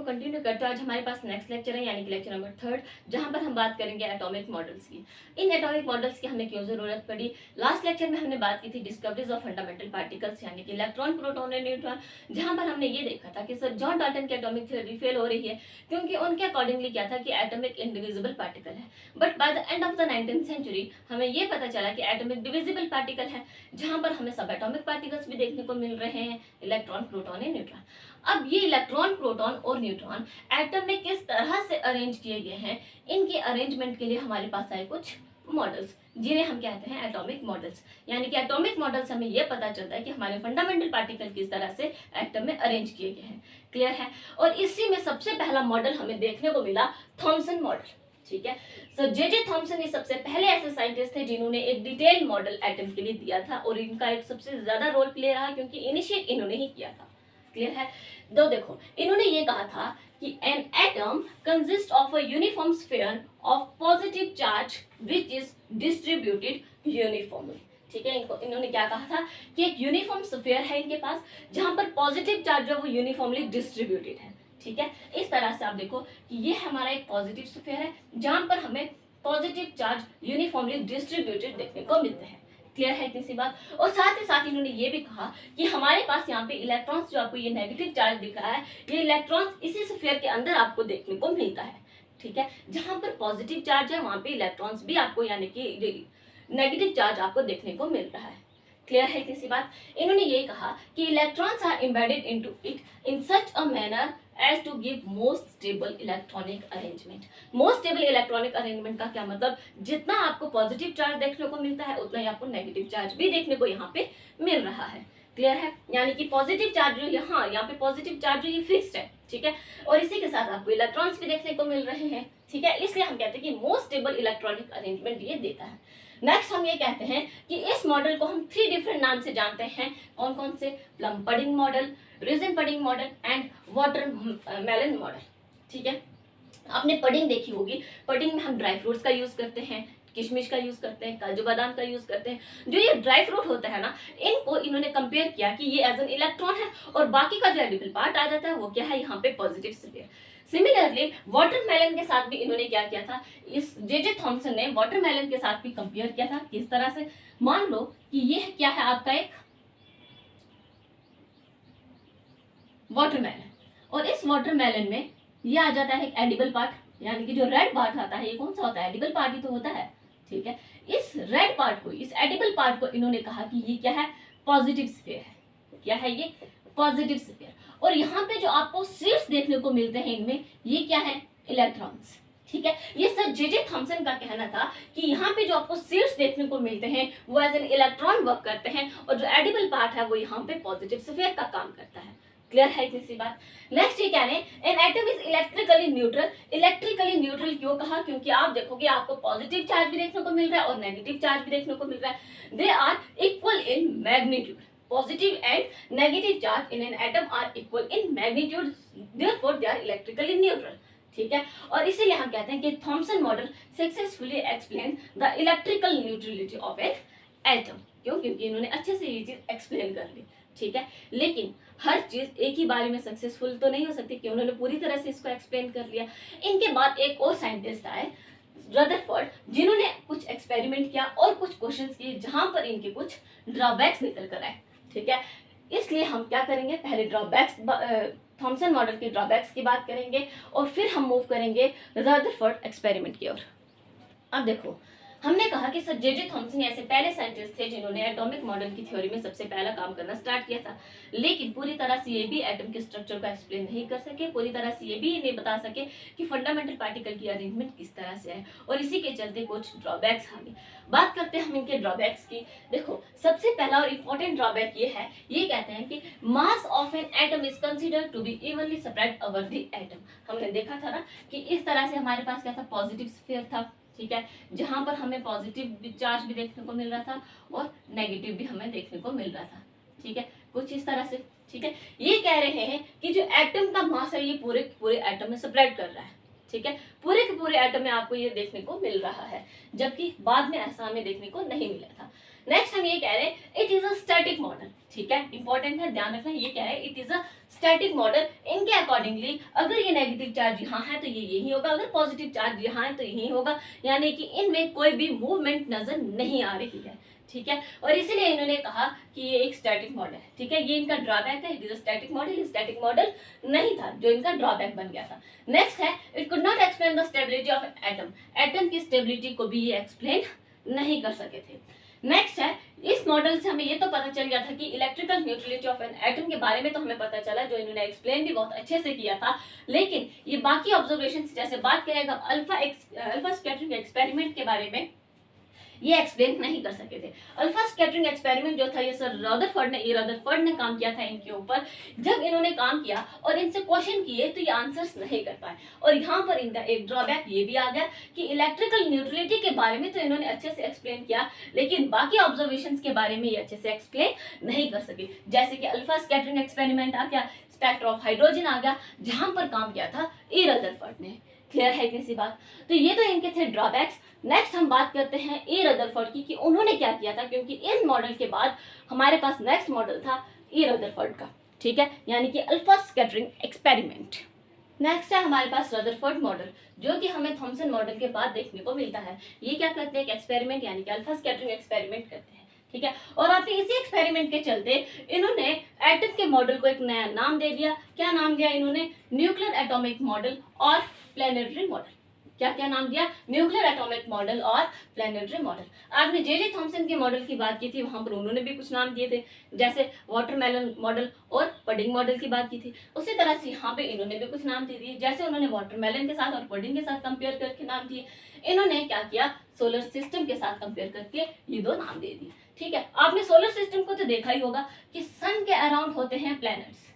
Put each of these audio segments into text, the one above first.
Continue करते हैं। आज हमारे पास नेक्स्ट लेक्चर है यानी कि लेक्चर नंबर 3, जहां पर हम बात करेंगे एटॉमिक मॉडल्स की। इन एटॉमिक मॉडल्स की हमें क्यों जरूरत पड़ी। लास्ट लेक्चर में हमने बात की थी डिस्कवरीज ऑफ फंडामेंटल पार्टिकल्स यानी कि इलेक्ट्रॉन, प्रोटॉन और न्यूट्रॉन, जहां पर हमने ये देखा था कि सर जॉन डाल्टन की एटॉमिक थ्योरी फेल हो रही है क्योंकि उनके अकॉर्डिंगली क्या था कि एटॉमिक इंडिविजिबल पार्टिकल है। But by the end of the 19th century हमें ये पता चला कि एटॉमिक डिविजिबल पार्टिकल है, जहां पर हमें सब एटॉमिक पार्टिकल्स भी देखने को मिल रहे हैं, इलेक्ट्रॉन, प्रोटॉन और न्यूट्रॉन। अब ये इलेक्ट्रॉन, प्रोटॉन और न्यूट्रॉन एटम में किस तरह से अरेंज किए गए हैं, इनके अरेंजमेंट के लिए हमारे पास आए कुछ मॉडल्स, जिन्हें हम कहते हैं एटॉमिक मॉडल्स। यानी कि एटॉमिक मॉडल्स हमें यह पता चलता है कि हमारे फंडामेंटल पार्टिकल किस तरह से एटम में अरेंज किए गए हैं। क्लियर है। और इसी में सबसे पहला मॉडल हमें देखने को मिला थॉमसन मॉडल। ठीक है। सो जे थॉमसन ये सबसे पहले ऐसे साइंटिस्ट थे जिन्होंने एक डिटेल मॉडल एटम के लिए दिया था, और इनका एक सबसे ज्यादा रोल प्ले रहा क्योंकि इनिशिएट इन्होंने ही किया था। क्लियर है। तो देखो, इन्होंने ये कहा था कि an atom consist of a uniform sphere of positive charge which is distributed uniformly. ठीक है। इन्होंने क्या कहा था कि एक यूनिफॉर्म स्फीयर है इनके पास, जहां पर पॉजिटिव चार्ज जो वो यूनिफॉर्मली डिस्ट्रीब्यूटेड है। ठीक है। इस तरह से आप देखो कि ये हमारा एक पॉजिटिव स्फीयर है जहां पर हमें पॉजिटिव चार्ज यूनिफॉर्मली डिस्ट्रीब्यूटेड देखने को मिलते हैं। क्लियर है इतनी सी बात। और साथ ही साथ इन्होंने ये भी कहा कि हमारे पास यहाँ पे इलेक्ट्रॉन्स, जो आपको ये नेगेटिव चार्ज दिख रहा है, ये इलेक्ट्रॉन्स इसी स्फीयर के अंदर आपको देखने को मिलता है। ठीक है। जहां पर पॉजिटिव चार्ज है वहां पे इलेक्ट्रॉन्स भी आपको यानी कि नेगेटिव चार्ज आपको देखने को मिल रहा है। क्लियर है इतनी सी बात। इन्होंने ये कहा कि electrons are embedded into it in such a manner as to give most stable electronic arrangement. Most stable electronic arrangement का क्या मतलब, जितना आपको पॉजिटिव चार्ज देखने को मिलता है उतना ही आपको नेगेटिव चार्ज भी देखने को यहाँ पे मिल रहा है। क्लियर है। यानी कि पॉजिटिव चार्ज जो यहाँ पे पॉजिटिव चार्ज जो ये फिक्स्ड है। ठीक है। और इसी के साथ आपको इलेक्ट्रॉन्स भी देखने को मिल रहे हैं। ठीक है। इसलिए हम कहते हैं कि मोस्ट स्टेबल इलेक्ट्रॉनिक अरेंजमेंट ये देता है। नेक्स्ट हम ये कहते हैं कि इस मॉडल को हम 3 डिफरेंट नाम से जानते हैं। कौन कौन से? Plum pudding model, raisin pudding model and watermelon model. ठीक है। आपने पडिंग देखी होगी। पडिंग में हम ड्राई फ्रूट्स का यूज करते हैं, किशमिश का यूज करते हैं, काजू बादाम का यूज करते हैं। जो ये ड्राई फ्रूट होता है ना, इनको इन्होंने कंपेयर किया कि ये एज एन इलेक्ट्रॉन है, और बाकी का जो एडिबल पार्ट आ जाता है वो क्या है, यहाँ पे पॉजिटिव स्फीयर। सिमिलरली वाटरमेलन के साथ भी इन्होंने क्या किया था, इस जे थॉमसन ने वाटरमेलन के साथ भी कंपेयर किया था। किस तरह से? मान लो कि ये क्या है आपका एक वाटरमेलन, और इस वाटरमेलन में ये आ जाता है एक एडिबल पार्ट, यानी कि जो रेड पार्ट आता है ये कौन सा होता है, एडिबल पार्ट ही तो होता है। ठीक है। इस रेड पार्ट को, इस एडिबल पार्ट को इन्होंने कहा कि ये क्या है, पॉजिटिव स्फीयर है। क्या है ये? Positive sphere. और यहाँ पे जो आपको सीड्स देखने को मिलते हैं इनमें, ये क्या है, इलेक्ट्रॉन्स। ठीक है। ये सर जे थॉमसन का कहना था कि यहाँ पे जो आपको सीड्स देखने को मिलते हैं वो एज एन इलेक्ट्रॉन वर्क करते हैं, और जो एडिबल पार्ट है वो यहाँ पे पॉजिटिव स्फीयर का काम करता है। क्लियर है इतनी सी बात। नेक्स्ट ये कह रहे हैं N atom is electrically neutral. Electrically neutral क्यों कहा? क्योंकि आप देखोगे आपको पॉजिटिव चार्ज भी देखने को मिल रहा है और नेगेटिव चार्ज भी देखने को मिल रहा है। They are equal in magnitude. Positive and negative charge in an atom are equal in magnitude, therefore they are electrically neutral. ठीक है। और इसीलिए हम कहते हैं कि Thompson model successfully explain the electrical neutrality of an atom. क्यों? क्योंकि इन्होंने अच्छे से ये चीज एक्सप्लेन कर ली। ठीक है। लेकिन हर चीज एक ही बारे में सक्सेसफुल तो नहीं हो सकती कि उन्होंने पूरी तरह से इसको एक्सप्लेन कर लिया। इनके बाद एक और साइंटिस्ट आए, रदरफोर्ड, जिन्होंने कुछ एक्सपेरिमेंट किया और कुछ क्वेश्चंस किए जहां पर इनके कुछ ड्रॉबैक्स निकल कर आए। ठीक है। इसलिए हम क्या करेंगे, पहले ड्रॉबैक्स, थॉमसन मॉडल के ड्रॉबैक्स की बात करेंगे और फिर हम मूव करेंगे रदरफोर्ड एक्सपेरिमेंट की ओर। अब देखो, हमने कहा कि सर जे थॉमसन ऐसे पहले साइंटिस्ट थे जिन्होंने एटॉमिक मॉडल की थ्योरी में सबसे पहला काम करना स्टार्ट किया था, लेकिन पूरी तरह से ये भी एटम के स्ट्रक्चर को एक्सप्लेन नहीं कर सके, पूरी तरह से ये भी नहीं बता सके कि फंडामेंटल पार्टिकल की अरेंजमेंट किस तरह से है, और इसी के चलते कुछ ड्रॉबैक्स आ गए। बात करते हैं हम इनके ड्रॉबैक्स की। देखो, सबसे पहला और इंपॉर्टेंट ड्रॉबैक ये है, ये कहते हैं कि mass of an atom is considered to be evenly spread over the atom. हमने देखा था ना कि इस तरह से हमारे पास क्या था, पॉजिटिव स्फीयर था। ठीक है। जहां पर हमें पॉजिटिव चार्ज भी देखने को मिल रहा था और नेगेटिव भी हमें देखने को मिल रहा था। ठीक है। कुछ इस तरह से। ठीक है। ये कह रहे हैं कि जो एटम का मास है ये पूरे पूरे एटम में स्प्रेड कर रहा है। ठीक है, पूरे के पूरे एटम में आपको ये देखने को मिल रहा है, जबकि बाद में ऐसा हमें देखने को नहीं मिला था। नेक्स्ट हम ये कह रहे हैं it is a static model, ठीक है, इंपॉर्टेंट है, ध्यान रखना, ये क्या है, it is a static model. इनके अकॉर्डिंगली अगर ये नेगेटिव चार्ज यहाँ है तो ये यही होगा, अगर पॉजिटिव चार्ज यहाँ है तो यही होगा, यानी कि इनमें कोई भी मूवमेंट नजर नहीं आ रही है, ठीक है। और इसीलिए इन्होंने कहा कि ये एक स्टैटिक मॉडल है, ठीक है, ये इनका ड्रॉबैक है, it is a static model. Static model नहीं था जो इनका ड्रॉबैक बन गया था। नेक्स्ट है it could not explain the stability of atom, atom की स्टेबिलिटी को भी ये एक्सप्लेन नहीं कर सके थे। नेक्स्ट है इस मॉडल से हमें ये तो पता चल गया था कि electrical neutrality of an atom के बारे में तो हमें पता चला, जो इन्होंने एक्सप्लेन भी बहुत अच्छे से किया था, लेकिन ये बाकी ऑब्जर्वेशन जैसे बात करेगा अल्फा स्कैटरिंग एक्सपेरिमेंट के बारे में ये एक्सप्लेन नहीं कर सके थे। अल्फा स्कैटरिंग एक्सपेरिमेंट जो था ये सर रदरफोर्ड ने काम किया था इनके ऊपर। जब इन्होंने काम किया और इनसे क्वेश्चन किए तो ये आंसर्स नहीं कर पाए, और यहाँ पर इनका एक ड्रॉबैक ये भी आ गया कि इलेक्ट्रिकल न्यूट्रलिटी के बारे में तो इन्होंने अच्छे से एक्सप्लेन किया, लेकिन बाकी ऑब्जर्वेशंस के बारे में ये अच्छे से एक्सप्लेन नहीं कर सके। जैसे कि अल्फा स्कैटरिंग एक्सपेरिमेंट आ गया, स्पेक्ट्रा ऑफ हाइड्रोजन आ गया, जहां पर काम किया था रदरफोर्ड ने। क्लियर है किसी बात? तो ये तो इनके थे ड्रॉबैक्स। नेक्स्ट हम बात करते हैं रदरफोर्ड की कि उन्होंने क्या किया था, क्योंकि इन मॉडल के बाद हमारे पास नेक्स्ट मॉडल था रदरफोर्ड का, ठीक है, यानी कि अल्फा स्कैटरिंग एक्सपेरिमेंट। नेक्स्ट है हमारे पास रदरफोर्ड मॉडल, जो कि हमें थॉमसन मॉडल के बाद देखने को मिलता है। ये क्या करते हैं, एक्सपेरिमेंट यानी कि अल्फा स्कैटरिंग एक्सपेरिमेंट करते हैं, ठीक है। और आपने इसी एक्सपेरिमेंट के चलते इन्होंने एटम के मॉडल को एक नया नाम दे दिया। क्या नाम दिया इन्होंने, न्यूक्लियर एटॉमिक मॉडल और प्लैनेटरी मॉडल। क्या क्या नाम दिया, न्यूक्लियर एटॉमिक मॉडल और प्लैनेटरी मॉडल। आपने जे थॉमसन के मॉडल की बात की थी, वहां पर उन्होंने भी कुछ नाम दिए थे, जैसे वाटरमेलन मॉडल और पडिंग मॉडल की बात की थी। उसी तरह से यहाँ पे इन्होंने भी कुछ नाम दे दिए, जैसे उन्होंने वाटरमेलन के साथ और पडिंग के साथ कंपेयर करके नाम दिए। इन्होंने क्या किया, सोलर सिस्टम के साथ कंपेयर करके ये दो नाम दे दिए, ठीक है। आपने सोलर सिस्टम को तो देखा ही होगा कि सन के अराउंड होते हैं प्लैनेट्स।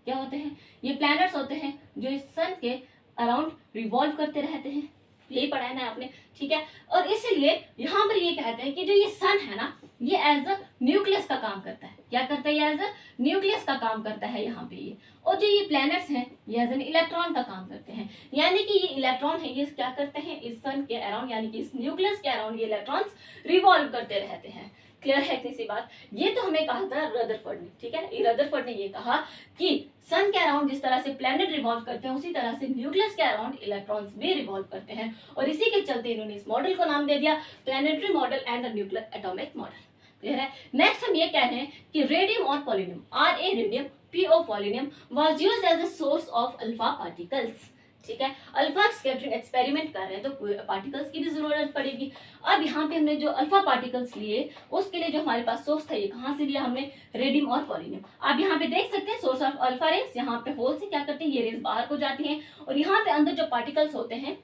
क्या होते हैं, ये प्लैनेट्स होते हैं जो इस सन के अराउंड रिवॉल्व करते रहते हैं, यही पढ़ा है ना आपने, ठीक है। और इसीलिए यहाँ पर ये कहते हैं कि जो ये सन है ना, ये एज अ न्यूक्लियस का काम करता है। क्या करता है, ये एज अ न्यूक्लियस का काम करता है यहाँ पे ये। और जो ये प्लैनेट्स हैं ये एज एन इलेक्ट्रॉन का काम करते हैं, यानी कि ये इलेक्ट्रॉन है, ये क्या करते हैं, इस सन के अराउंड यानी कि इस न्यूक्लियस के अराउंड ये इलेक्ट्रॉन्स रिवॉल्व करते रहते हैं। क्लियर है इतनी सी बात? ये तो हमें कहा था रदरफोर्ड ने, ठीक है। रदरफोर्ड ने ये कहा कि सन के अराउंड जिस तरह से प्लैनेट रिवॉल्व करते हैं, उसी तरह से न्यूक्लियस के अराउंड इलेक्ट्रॉन्स भी रिवॉल्व करते हैं, और इसी के चलते इन्होंने इस मॉडल को नाम दे दिया planetary model and the nuclear atomic model. Clear है? नेक्स्ट हम ये कह रहे हैं कि रेडियम और polonium, Ra radium, Po polonium was used as a source of alpha particles, ठीक है। अल्फा स्कैटरिंग एक्सपेरिमेंट कर रहे हैं तो पार्टिकल्स की भी जरूरत पड़ेगी। अब यहाँ पे हमने जो अल्फा पार्टिकल्स लिए, उसके लिए जो हमारे पास सोर्स था, ये कहाँ से लिया हमने, रेडियम और पोलिनियम। आप यहाँ पे देख सकते हैं सोर्स ऑफ अल्फा रेस, यहाँ पे होल से क्या करते हैं, ये रेस बाहर को जाती हैं, और यहाँ पे अंदर जो पार्टिकल्स होते हैं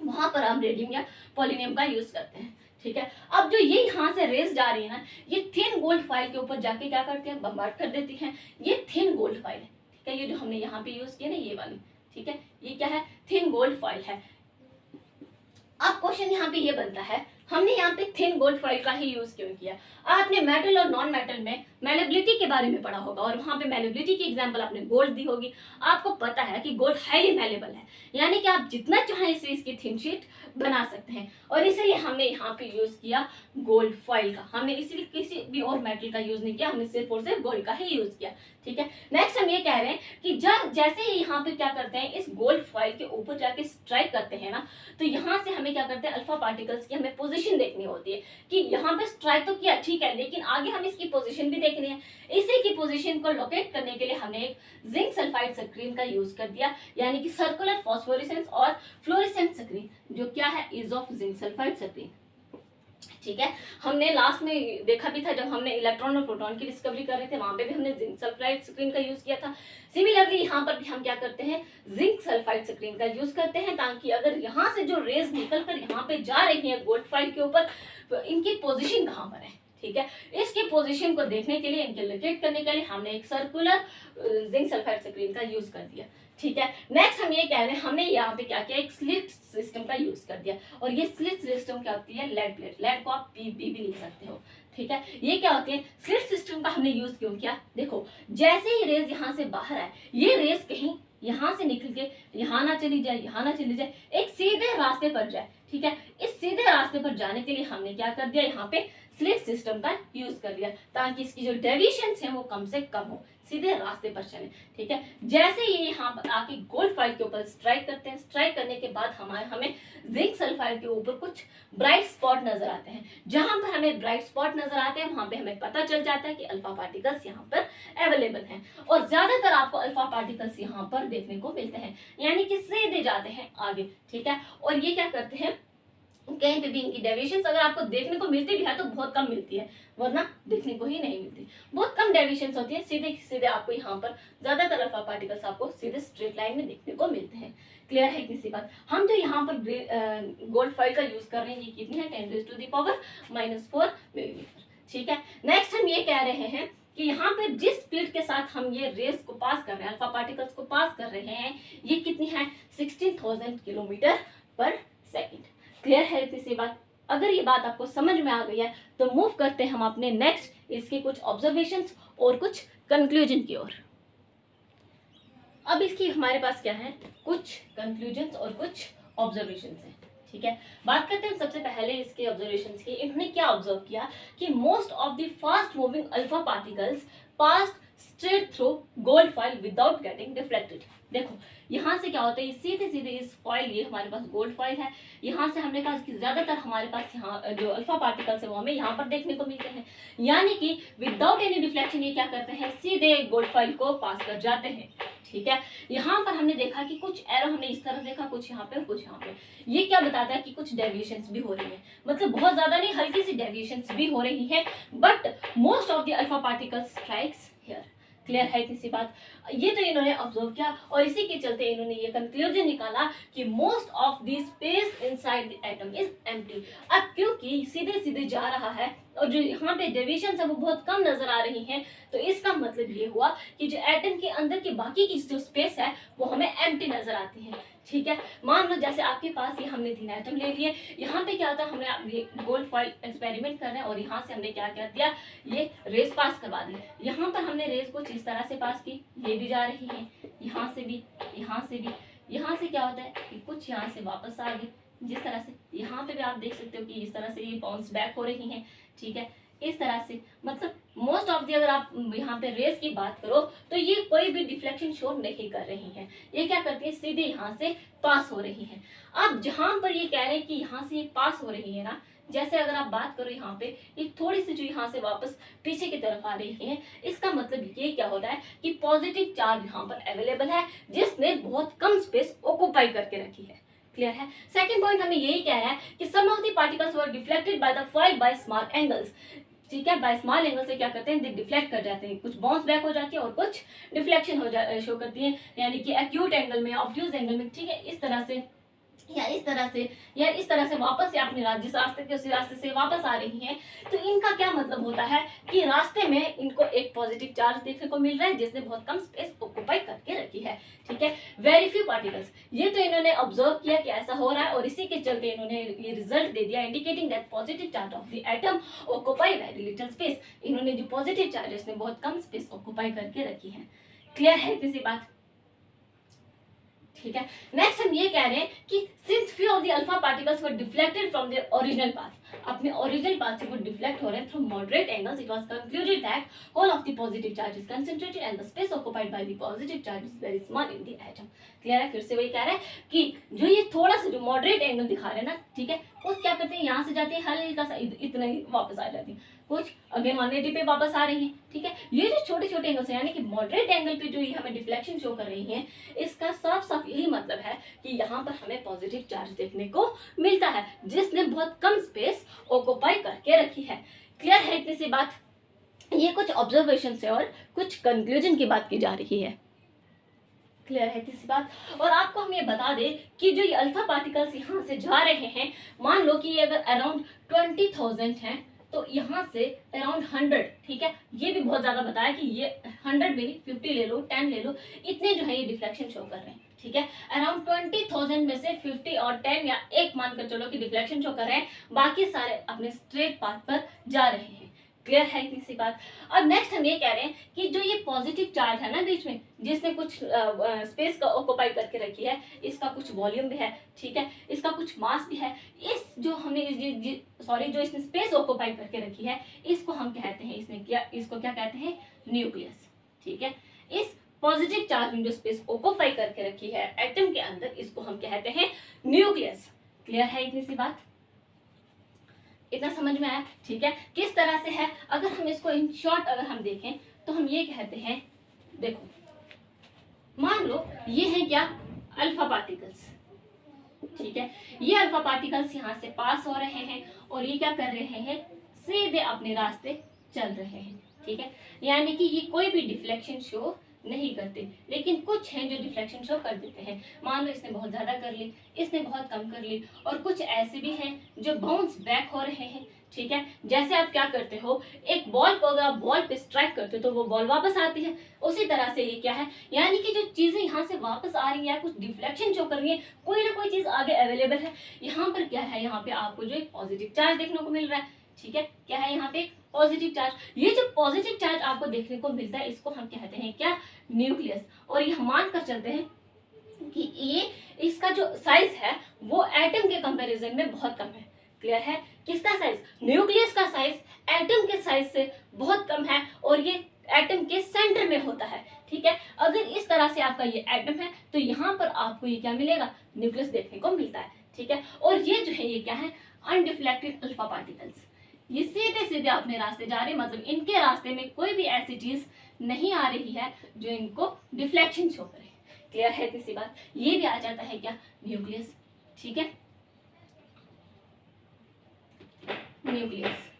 वहां पर हम रेडियम या पोलिनियम का यूज करते हैं, ठीक है। अब जो ये यहाँ से रेस जा रही है ना, ये थिन गोल्ड फाइल के ऊपर जाके क्या करते हैं, बम्बार्ड कर देती हैं। ये थिन गोल्ड फाइल है, ठीक है, ये जो हमने यहाँ पे यूज किया ना, ये वाली, ठीक है, ये क्या है, थिन गोल्ड फाइल है। अब क्वेश्चन यहाँ पे ये बनता है, हमने यहाँ पे थिन गोल्ड फाइल का ही यूज क्यों किया। आपने मेटल और नॉन मेटल में मैलेबिलिटी के बारे में पढ़ा होगा, और वहां पे मैलेबिलिटी की एग्जांपल आपने गोल्ड दी होगी। आपको पता है कि गोल्ड हाईली मैलेबल है, यानी कि आप जितना चाहें इसे इसकी थिन शीट बना सकते हैं, और इसीलिए हमने यहाँ पे यूज किया गोल्ड फॉइल का। हमने इसीलिए किसी भी और मेटल का यूज नहीं किया, हमने सिर्फ और सिर्फ गोल्ड का ही यूज किया, ठीक है। नेक्स्ट हम ये कह रहे हैं कि जब जैसे ही यहाँ पे क्या करते हैं, इस गोल्ड फॉइल के ऊपर जाके स्ट्राइक करते हैं ना, तो यहाँ से हमें क्या करते हैं, अल्फा पार्टिकल्स की हमें पोजीशन देखनी होती है कि यहाँ पे स्ट्राइक तो किया, ठीक है, लेकिन आगे हम इसकी पोजीशन भी देखनी है। इसी की पोजीशन को लोकेट करने के लिए हमने एक जिंक सल्फाइड स्क्रीन का यूज कर दिया, यानी कि सर्कुलर फॉस्फोरेसेंस और फ्लोरेसेंट स्क्रीन, जो क्या है, is of zinc sulphide screen, ठीक है। हमने लास्ट में देखा भी था जब हमने इलेक्ट्रॉन और प्रोटॉन की डिस्कवरी कर रहे थे, वहां पे भी हमने जिंक सल्फाइड स्क्रीन का यूज किया था। सिमिलरली यहाँ पर भी हम क्या करते हैं, जिंक सल्फाइड स्क्रीन का यूज करते हैं, ताकि अगर यहाँ से जो रेज निकल कर यहाँ पे जा रही है गोल्ड फाइल के ऊपर, तो इनकी पोजिशन कहाँ पर है, ठीक है। इसकी पोजीशन को देखने के लिए, इनके लोकेट करने के लिए हमने एक सर्कुलर जिंक सल्फाइड स्क्रीन का यूज कर दिया, ठीक है। नेक्स्ट हम ये कह रहे हैं, हमने यहाँ पे क्या किया, एक स्लिट सिस्टम का यूज कर दिया, और ये स्लिट सिस्टम क्या होती है, लेड प्लेट, लेड को आप पी भी लिख सकते हो, ठीक है। ये क्या होती है, स्लिट सिस्टम का हमने यूज क्यों किया, देखो जैसे ही रेज यहाँ से बाहर आए, ये रेज कहीं यहाँ से निकल के यहाँ ना चली जाए, यहाँ ना चली जाए, एक सीधे रास्ते पर जाए। ठीक है, इस सीधे रास्ते पर जाने के लिए हमने क्या कर दिया, यहाँ पे स्लिट सिस्टम का यूज कर दिया ताकि इसकी जो डेविएशंस हैं वो कम से कम हो, सीधे रास्ते पर चले। ठीक है, जैसे ये यहाँ पर आके गोल्ड फाइल के ऊपर स्ट्राइक करते हैं, स्ट्राइक करने के बाद हमें जिंक सल्फाइड के ऊपर कुछ ब्राइट स्पॉट नजर आते हैं। जहां पर हमें ब्राइट स्पॉट नजर आते हैं वहां पे हमें पता चल जाता है कि अल्फा पार्टिकल्स यहाँ पर अवेलेबल हैं, और ज्यादातर आपको अल्फा पार्टिकल्स यहाँ पर देखने को मिलते हैं, यानी कि सीधे जाते हैं आगे। ठीक है, और ये क्या करते हैं, कहीं पे भी इनकी डेविएशंस अगर आपको देखने को मिलती भी है तो बहुत कम मिलती है, वरना देखने को ही नहीं मिलती, बहुत कम डेविएशंस होती है। सीधे सीधे आपको यहाँ पर ज्यादातर अल्फा पार्टिकल्स आपको सीधे स्ट्रेट लाइन में देखने को मिलते हैं। क्लियर है इतनी सी बात। हम जो यहाँ पर गोल्ड फाइल का यूज कर रहे हैं, ये कितनी है, 10⁻⁻⁴ मिलीमीटर। ठीक है, नेक्स्ट हम ये कह रहे हैं कि यहाँ पे जिस स्पीड के साथ हम ये रेस को पास कर रहे हैं, अल्फा पार्टिकल्स को पास कर रहे हैं, ये कितनी है, 16,000 किलोमीटर पर सेकेंड। क्लियर है इतनी सी बात। अगर ये बात आपको समझ में आ गई है तो मूव करते हैं हम अपने नेक्स्ट इसके कुछ ऑब्जर्वेशंस और कुछ कंक्लूजन की ओर। अब इसकी हमारे पास क्या है, कुछ कंक्लूजन्स और कुछ ऑब्जर्वेशंस हैं। ठीक है, बात करते हैं सबसे पहले इसके ऑब्जर्वेशंस की। इन्होंने क्या ऑब्जर्व किया कि most of the fast moving alpha particles pass straight through gold file without getting deflected. देखो यहाँ से क्या होता है, सीधे सीधे इस फॉइल, ये हमारे पास गोल्ड फाइल है, यहाँ से हमने कहा कि ज्यादातर हमारे पास यहाँ जो अल्फा पार्टिकल्स है वो हमें यहाँ पर देखने को मिलते हैं, यानी कि विदाउट एनी डिफ्लेक्शन ये क्या करते हैं, सीधे गोल्ड फाइल को पास कर जाते हैं। ठीक है, यहाँ पर हमने देखा कि कुछ एरो हमने इस तरह देखा, कुछ यहाँ पे और कुछ यहाँ पे। ये क्या बताता है कि कुछ डेविएशंस भी हो रही है, मतलब बहुत ज्यादा नहीं, हल्की सी डेविएशंस भी हो रही है, but most of the alpha particles strikes here. Clear है इतनी सी बात। ये तो इन्होंने ऑब्जर्व किया और इसी के चलते इन्होंने ये कंक्लूजन निकाला कि most of the space inside the atom is empty. अब क्योंकि सीधे सीधे जा रहा है और जो यहाँ पे डेविएशंस है वो बहुत कम नजर आ रही हैं, तो इसका मतलब ये हुआ कि जो एटम के अंदर की बाकी की जो स्पेस है वो हमें एम्प्टी नजर आती है। ठीक है, मान लो जैसे आपके पास ये हमने 3 एटम ले लिए, यहाँ पे क्या होता है, हमने ये गोल्ड फाइल एक्सपेरिमेंट कर रहे हैं और यहाँ से हमने क्या कर दिया, ये रेस पास करवा दी। यहाँ पर हमने रेस कुछ इस तरह से पास की, ये भी जा रही है, यहाँ से भी, यहाँ से भी। यहाँ से क्या होता है कि कुछ यहाँ से वापस आ गई, जिस तरह से यहाँ पे भी आप देख सकते हो कि इस तरह से ये बाउंस बैक हो रही है। ठीक है, इस तरह से, मतलब मोस्ट ऑफ दी, अगर आप यहाँ पे रेस की बात करो तो ये कोई भी डिफ्लेक्शन शो नहीं कर रही है, ये क्या करती है, सीधे यहाँ से पास हो रही है। अब जहां पर ये कह रहे हैं कि यहाँ से ये पास हो रही है ना, जैसे अगर आप बात करो यहाँ पे ये थोड़ी सी जो यहाँ से वापस पीछे की तरफ आ रही है, इसका मतलब ये क्या होता है कि पॉजिटिव चार्ज यहाँ पर अवेलेबल है जिसने बहुत कम स्पेस ऑक्यूपाई करके रखी है। क्लियर है। सेकंड पॉइंट हमें यही कह रहा है कि some of the particles were deflected by the foil by small angles. ठीक है, बाय स्मॉल एंगल से क्या करते हैं, डिफ्लेक्ट कर जाते हैं, कुछ बाउंस बैक हो जाती है और कुछ डिफ्लेक्शन हो शो करती है, यानी कि एक्यूट एंगल में, ऑब्ट्यूज एंगल में। ठीक है, इस तरह से या इस तरह से या इस तरह से वापस से अपने जिस रास्ते के उसी रास्ते से वापस आ रही हैं, तो इनका क्या मतलब होता है कि रास्ते में इनको एक पॉजिटिव चार्ज देखने को मिल रहा है जिसने बहुत कम स्पेस ऑक्यूपाई करके रखी है। ठीक है, वेरी फ्यू पार्टिकल्स, ये तो इन्होंने ऑब्जर्व किया कि ऐसा हो रहा है और इसी के चलते इन्होंने ये रिजल्ट दे दिया, indicating that positive charge of the atom occupy very little space. इन्होंने जो पॉजिटिव चार्जेस ने बहुत कम स्पेस ऑक्यूपाई करके रखी है। क्लियर है किसी बात। ठीक है, नेक्स्ट हम ये कह रहे हैं कि since few of the alpha particles were deflected from their original path, अपने ओरिजिनल पाथ से वो डिफ्लेक्ट हो रहे हैं through moderate angles, it was concluded that whole of the positive charge is concentrated and the space occupied by the positive charge is very small in the atom. Clear है, फिर से वही कह रहे हैं कि जो ये थोड़ा सा जो मॉडरेट एंगल दिखा रहे हैं ना, ठीक है, वो क्या करते हैं, यहाँ से जाते हैं हल्का सा इतना ही वापस आ जाती है, कुछ अगेन 180 पे वापस आ रही है। ठीक है, ये जो छोटे छोटे एंगल्स हैं यानी कि मॉडरेट एंगल पे जो ये हमें डिफ्लेक्शन शो कर रही है, इसका साफ साफ यही मतलब है कि यहाँ पर हमें पॉजिटिव चार्ज देखने को मिलता है जिसने बहुत कम स्पेस ऑक्यूपाई करके रखी है। क्लियर है इतनी सी बात। ये कुछ ऑब्जर्वेशन से और कुछ कंक्लूजन की बात की जा रही है। क्लियर है इतनी सी बात। और आपको हम ये बता दें कि जो ये अल्फा पार्टिकल्स यहाँ से जा रहे हैं, मान लो कि ये अगर अराउंड 20,000 हैं तो यहाँ से अराउंड 100, ठीक है, ये भी बहुत ज्यादा बताया कि ये 100 भी नहीं, 50 ले लो, 10 ले लो, इतने जो है ये डिफ्लेक्शन शो कर रहे हैं। ठीक है, अराउंड 20,000 में से 50 और 10 या 1 मानकर चलो कि डिफ्लेक्शन शो कर रहे हैं, बाकी सारे अपने स्ट्रेट पाथ पर जा रहे हैं। क्लियर है इतनी सी बात। अब नेक्स्ट हम ये कह रहे हैं कि जो ये पॉजिटिव चार्ज है ना बीच में, जिसने कुछ स्पेस का ऑक्यूपाई करके रखी है, इसका कुछ वॉल्यूम भी है, ठीक है, इसका कुछ मास भी है, इस जो हमने जो इसने स्पेस ऑक्यूपाई करके रखी है, इसको हम कहते हैं, इसको क्या कहते हैं, न्यूक्लियस। ठीक है, इस पॉजिटिव चार्ज में जो स्पेस ऑक्यूपाई करके रखी है एटम के अंदर, इसको हम कहते हैं न्यूक्लियस। क्लियर है इतनी सी बात, इतना समझ में आया? ठीक है, किस तरह से है, अगर हम इसको इन शॉर्ट अगर हम देखें तो हम ये कहते हैं, देखो मान लो ये है क्या, अल्फा पार्टिकल्स। ठीक है, ये अल्फा पार्टिकल्स यहाँ से पास हो रहे हैं और ये क्या कर रहे हैं, सीधे अपने रास्ते चल रहे हैं। ठीक है, यानी कि ये कोई भी डिफ्लेक्शन शो नहीं करते, लेकिन कुछ हैं जो डिफ्लेक्शन शो कर देते हैं। मान लो इसने बहुत ज्यादा कर ली, इसने बहुत कम कर ली, और कुछ ऐसे भी हैं जो बाउंस बैक हो रहे हैं। ठीक है, जैसे आप क्या करते हो, एक बॉल को अगर आप बॉल पे स्ट्राइक करते हो तो वो बॉल वापस आती है, उसी तरह से ये क्या है, यानी कि जो चीजें यहाँ से वापस आ रही है, कुछ डिफ्लेक्शन शो कर रही है, कोई ना कोई चीज आगे अवेलेबल है। यहाँ पर क्या है, यहाँ पे आपको जो एक पॉजिटिव चार्ज देखने को मिल रहा है। ठीक है, क्या है यहाँ पे, पॉजिटिव चार्ज। ये जो पॉजिटिव चार्ज आपको देखने को मिलता है, इसको हम कहते हैं क्या, न्यूक्लियस। और ये हम मान कर चलते हैं कि ये इसका जो साइज है वो एटम के कंपैरिजन में बहुत कम है। क्लियर है, किसका साइज, न्यूक्लियस का साइज एटम के साइज से बहुत कम है, और ये एटम के सेंटर में होता है। ठीक है, अगर इस तरह से आपका ये एटम है तो यहाँ पर आपको ये क्या मिलेगा, न्यूक्लियस देखने को मिलता है। ठीक है, और ये जो है ये क्या है, अनडिफ्लेक्टेड अल्फा पार्टिकल्स। ये सीधे सीधे अपने रास्ते जा रहे हैं, मतलब इनके रास्ते में कोई भी ऐसी चीज नहीं आ रही है जो इनको डिफ्लेक्शन शो करे। क्लियर है किसी बात, ये भी आ जाता है क्या, न्यूक्लियस। ठीक है, न्यूक्लियस।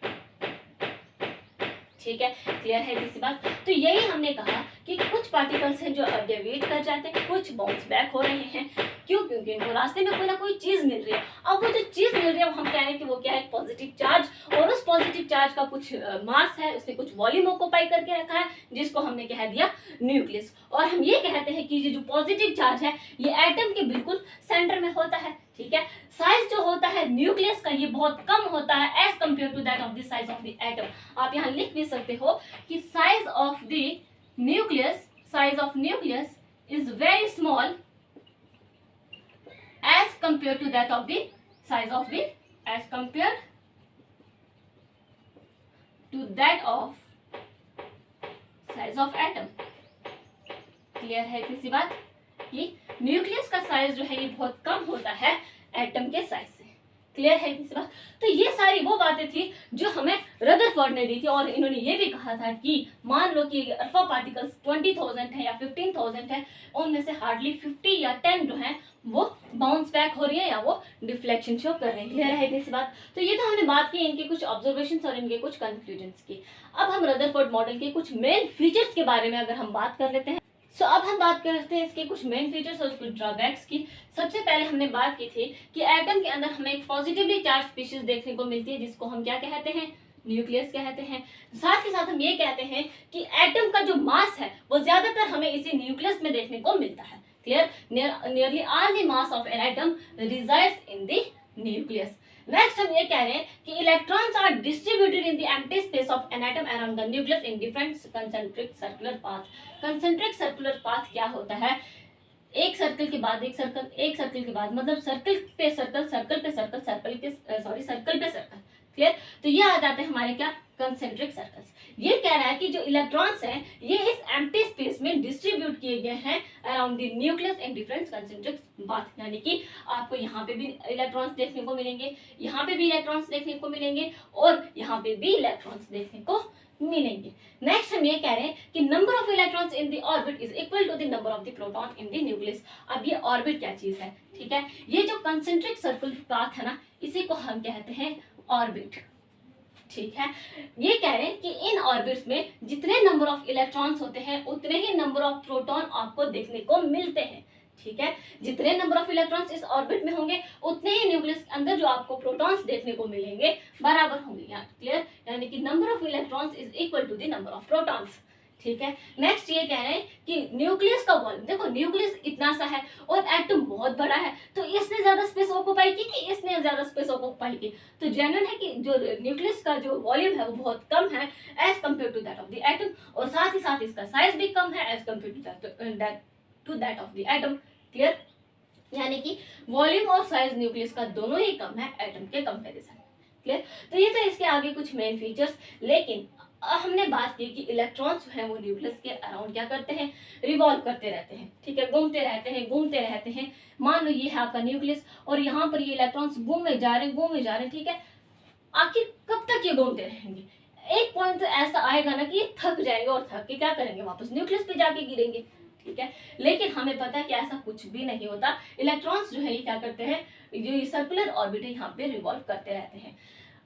ठीक है, क्लियर है किसी बात। तो यही हमने कहा कि कुछ पार्टिकल्स हैं जो डेविएट कर जाते हैं, कुछ बाउंस बैक हो रहे हैं। क्यों, क्योंकि इनको रास्ते में कोई ना कोई चीज मिल रही है। अब वो जो चीज मिल रही है हम कह रहे हैं कि वो क्या है, पॉजिटिव चार्ज, और उस पॉजिटिव चार्ज का कुछ मास है, उसने कुछ वॉल्यूम ऑक्यूपाई करके रखा है, जिसको हमने कह दिया न्यूक्लियस। और हम ये कहते हैं कि ये जो पॉजिटिव चार्ज है ये एटम के बिल्कुल सेंटर में होता है। ठीक है, साइज जो होता है न्यूक्लियस का ये बहुत कम होता है as compared to that of the size of the atom. आप यहाँ लिख भी सकते हो कि size of the nucleus is very small as compared to that of the size of the as compared to that of size of atom। Clear है किसी बात, कि न्यूक्लियस का साइज जो है ये बहुत कम होता है एटम के साइज से। क्लियर है किसी बात। तो ये सारी वो बातें थी जो हमें रदरफोर्ड ने दी थी, और इन्होंने ये भी कहा था कि मान लो कि अल्फा पार्टिकल्स 20,000 है या 15,000 है, उनमें से हार्डली 50 या 10 जो है वो बाउंस बैक हो रही है या वो डिफ्लेक्शन शो कर रहे हैं। क्लियर है इस बात। तो ये तो हमने बात की इनके कुछ ऑब्जर्वेशंस और इनके कुछ कंक्लूजन्स की। अब हम रदरफोर्ड मॉडल के कुछ मेन फीचर्स के बारे में अगर हम बात कर लेते हैं। सो अब हम बात करते हैं इसके कुछ मेन फीचर्स और कुछ ड्रॉबैक्स की। सबसे पहले हमने बात की थी कि एटम के अंदर हमें एक पॉजिटिवली चार्ज स्पीशीज देखने को मिलती है, जिसको हम क्या कहते हैं, न्यूक्लियस कहते हैं। साथ ही साथ हम ये कहते हैं कि एटम का जो मास है वो ज्यादातर हमें इसी न्यूक्लियस में देखने को मिलता है। Clear, nearly all the mass of an atom resides in the nucleus. Next हम ये कह रहे हैं कि electrons are distributed in the empty space of an atom around the nucleus in different concentric circular path. Concentric circular path क्या होता है, एक सर्कल के बाद एक सर्कल, एक सर्कल के बाद मतलब सर्कल पे सर्कल, सर्कल पे सर्कल, सर्कल पे सर्कल। क्लियर, तो ये आ जाते हैं हमारे क्या, कंसेंट्रिक सर्कल्स। ये कह रहा है कि जो इलेक्ट्रॉन्स हैं ये इस एम्प्टी स्पेस में डिस्ट्रीब्यूट किए गए हैं around the nucleus in different concentric path, यानी कि आपको यहाँ पे भी इलेक्ट्रॉन्स देखने को मिलेंगे, यहाँ पे भी इलेक्ट्रॉन्स देखने को मिलेंगे, और यहाँ पे भी इलेक्ट्रॉन्स देखने को मिलेंगे। नेक्स्ट हम ये कह रहे हैं कि number of electrons in the orbit is equal to the number of the proton in the nucleus. अब ये ऑर्बिट क्या चीज है, ठीक है, ये जो कंसेंट्रिक सर्कुलर पाथ है ना, इसी को हम कहते हैं ऑर्बिट। ठीक है, ये कह रहे हैं कि इन ऑर्बिट्स में जितने नंबर ऑफ इलेक्ट्रॉन्स होते हैं उतने ही नंबर ऑफ प्रोटॉन आपको देखने को मिलते हैं। ठीक है, जितने नंबर ऑफ इलेक्ट्रॉन्स इस ऑर्बिट में होंगे उतने ही न्यूक्लियस के अंदर जो आपको प्रोटॉन्स देखने को मिलेंगे बराबर होंगे। क्लियर, यानी कि number of electrons is equal to the number of protons. ठीक है। नेक्स्ट ये कह रहे हैं कि न्यूक्लियस का वॉल्यूम, देखो न्यूक्लियस इतना सा है और एटम बहुत बड़ा है, तो इसने ज्यादा स्पेस ऑक्यूपाई की कि इसने ज्यादा स्पेस ऑक्यूपाई की? तो जेन्युइन है कि जो न्यूक्लियस का जो वॉल्यूम है वो बहुत कम है as compared to that of the atom, और साथ ही साथ इसका साइज भी कम है as compared to that of the atom. Clear? यानी कि वॉल्यूम और साइज न्यूक्लियस का दोनों ही कम है एटम के कंपैरिजन। क्लियर? तो ये तो इसके आगे कुछ मेन फीचर्स। लेकिन हमने बात की कि इलेक्ट्रॉन्स जो है वो न्यूक्लियस के अराउंड क्या करते हैं, रिवॉल्व करते रहते हैं। ठीक है, घूमते रहते हैं घूमते रहते हैं। मान लो ये है आपका न्यूक्लियस और यहाँ पर ये इलेक्ट्रॉन्स घूमे जा रहे हैं घूमे जा रहे हैं। ठीक है, आखिर कब तक ये घूमते रहेंगे? एक पॉइंट तो ऐसा आएगा ना कि ये थक जाएंगे और थक के क्या करेंगे, वापस न्यूक्लियस पे जाके गिरेंगे। ठीक है, लेकिन हमें पता है कि ऐसा कुछ भी नहीं होता। इलेक्ट्रॉन्स जो है ये क्या करते हैं, जो ये सर्कुलर ऑर्बिट है यहाँ पे रिवॉल्व करते रहते हैं।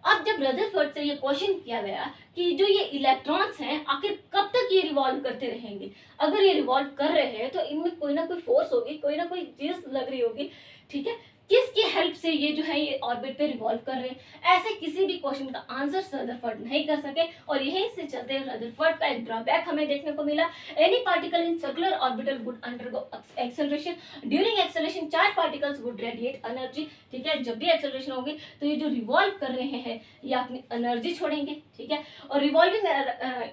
अब जब रदरफोर्ड से ये क्वेश्चन किया गया कि जो ये इलेक्ट्रॉन्स हैं आखिर कब तक ये रिवॉल्व करते रहेंगे, अगर ये रिवॉल्व कर रहे हैं तो इनमें कोई ना कोई फोर्स होगी, कोई ना कोई चीज लग रही होगी। ठीक है, किसकी हेल्प से ये जो है ये ऑर्बिट पे रिवॉल्व कर रहे हैं? ऐसे किसी भी क्वेश्चन का आंसर रदरफोर्ड नहीं कर सके, और यहीं से चलते रदरफोर्ड का एक ड्रॉबैक हमें देखने को मिला। Any particle in circular orbital would undergo acceleration, during acceleration charge particles would radiate energy. ठीक है, जब भी एक्सेलरेशन होगी तो ये जो रिवॉल्व कर रहे हैं ये अपनी एनर्जी छोड़ेंगे। ठीक है, और revolving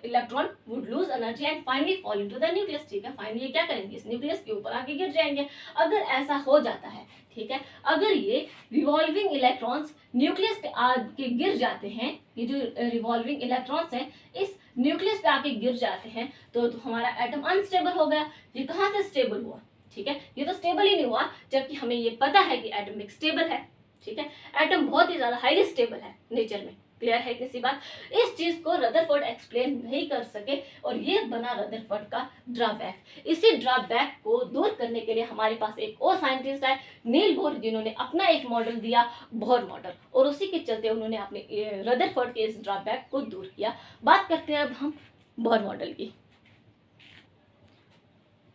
electron would lose energy and finally fall into the nucleus. ठीक है, फाइनली ये क्या करेंगे, इस न्यूक्लियस के ऊपर आके गिर जाएंगे। अगर ऐसा हो जाता है, ठीक है, अगर ये रिवॉल्विंग इलेक्ट्रॉन्स न्यूक्लियस पे आके गिर जाते हैं, ये जो रिवॉल्विंग इलेक्ट्रॉन्स हैं इस न्यूक्लियस पे आके गिर जाते हैं तो हमारा एटम अनस्टेबल हो गया। ये कहाँ से स्टेबल हुआ? ठीक है, ये तो स्टेबल ही नहीं हुआ, जबकि हमें ये पता है कि एटम एक स्टेबल है। ठीक है, एटम बहुत ही ज्यादा हाईली स्टेबल है नेचर में। क्लियर है इतनी सी बात? इस चीज को रदरफोर्ड एक्सप्लेन नहीं कर सके और ये बना रदरफोर्ड का ड्रॉबैक। इसी ड्रॉबैक को दूर करने के लिए हमारे पास एक और साइंटिस्ट है, नील बोर, जिन्होंने अपना एक मॉडल दिया, बोर मॉडल, और उसी के चलते उन्होंने अपने रदरफोर्ड के इस ड्रॉबैक को दूर किया। बात करते हैं अब हम बोर मॉडल की।